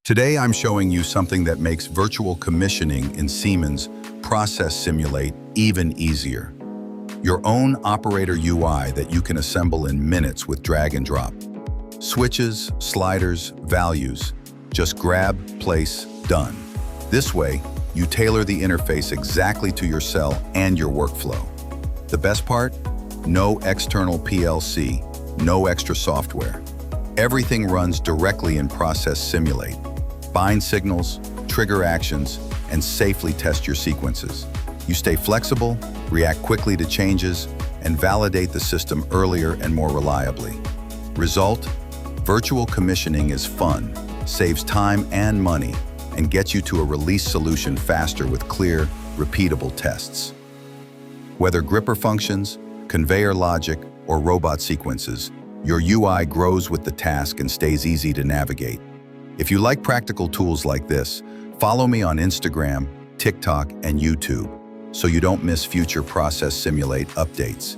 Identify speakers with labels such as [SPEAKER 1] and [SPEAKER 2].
[SPEAKER 1] Today I'm showing you something that makes virtual commissioning in Siemens Process Simulate even easier. Your own operator UI that you can assemble in minutes with drag and drop. Switches, sliders, values. Just grab, place, done. This way, you tailor the interface exactly to your cell and your workflow. The best part? No external PLC, no extra software. Everything runs directly in Process Simulate. Bind signals, trigger actions, and safely test your sequences. You stay flexible, react quickly to changes, and validate the system earlier and more reliably. Result? Virtual commissioning is fun, saves time and money, and gets you to a release solution faster with clear, repeatable tests. Whether gripper functions, conveyor logic, or robot sequences, your UI grows with the task and stays easy to navigate. If you like practical tools like this, follow me on Instagram, TikTok, and YouTube so you don't miss future Process Simulate updates.